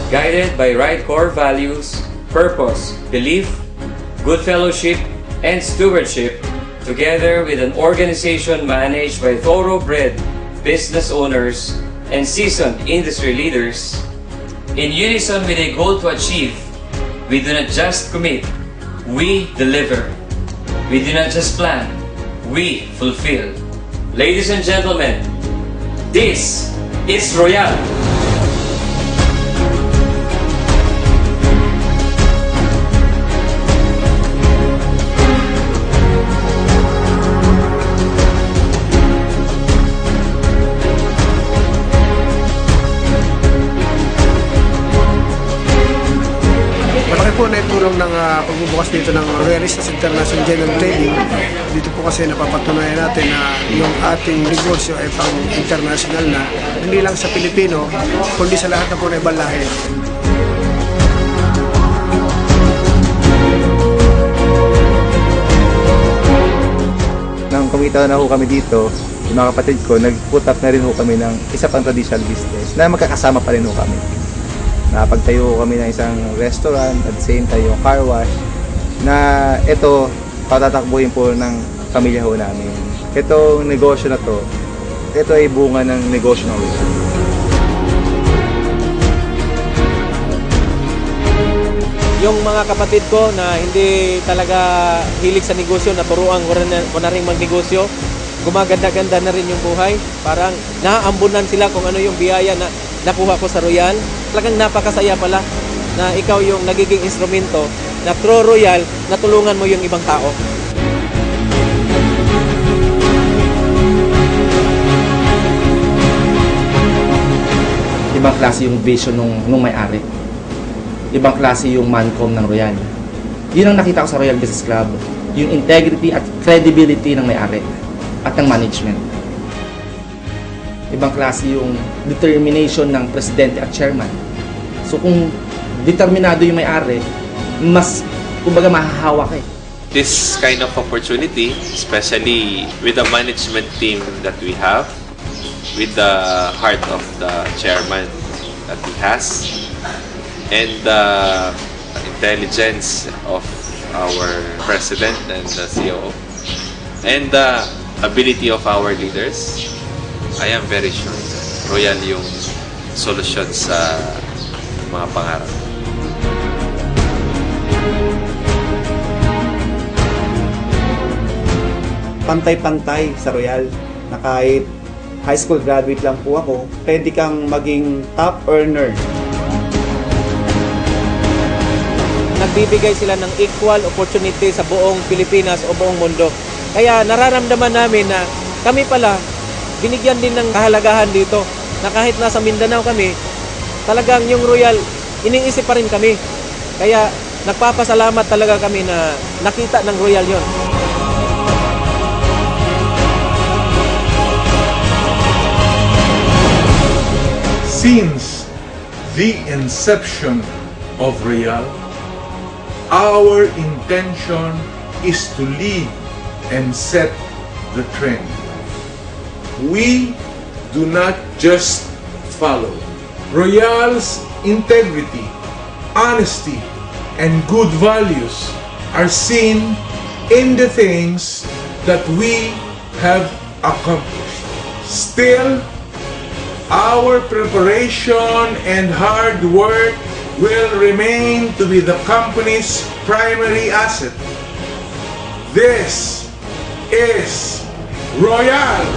guided by right core values, purpose, belief, good fellowship, and stewardship, together with an organization managed by thoroughbred business owners and seasoned industry leaders, in unison with a goal to achieve, we do not just commit, we deliver. We do not just plan, we fulfill. Ladies and gentlemen, this is Royal. Malaki po na itulong ng pagbubukas dito ng Royalistas International General Trading. Dito po kasi napapatunayan natin na yung ating negosyo ay pang-international na, hindi lang sa Pilipino, kundi sa lahat na po na ibang lahi. Nang kumita na ho kami dito, yung mga kapatid ko, nag-put up na rin ho kami ng isa pang traditional business na magkakasama pa rin ho kami. Napagtayo kami ng isang restaurant at the same time yung car wash na ito patatakbuhin po ng pamilya ho namin. Itong negosyo na to, ito ay bunga ng negosyo ng Royal. Yung mga kapatid ko na hindi talaga hilig sa negosyo, naturuan ko na rin magnegosyo, gumaganda-ganda na rin yung buhay. Parang naaambunan sila kung ano yung biyaya na nakuha ko sa Royal. Talagang napakasaya pala na ikaw yung nagiging instrumento na through Royal, natulungan mo yung ibang tao. Ibang klase yung vision nung may-ari. Ibang klase yung mancom ng Royal. Yun ang nakita ko sa Royal Business Club, yung integrity at credibility ng may-ari at ng management. Ibang klase yung determination ng presidente at chairman. So kung determinado yung may-ari, mas kumbaga mahahawak eh. This kind of opportunity, especially with the management team that we have, with the heart of the chairman that he has, and the intelligence of our president and the COO, and the ability of our leaders, I am very sure Royal yung solusyon sa mga pangarap. Pantay-pantay sa Royal na kahit high school graduate lang po ako, pwede kang maging top earner. Nagbibigay sila ng equal opportunity sa buong Pilipinas o buong mundo. Kaya nararamdaman namin na kami pala binigyan din ng kahalagahan dito, na kahit nasa Mindanao kami, talagang yung Royal, iniisip pa rin kami. Kaya nagpapasalamat talaga kami na nakita ng Royal yon. Since the inception of Royal, our intention is to lead and set the trend. We do not just follow. Royal's integrity, honesty, and good values are seen in the things that we have accomplished. Still, our preparation and hard work will remain to be the company's primary asset. This is Royal.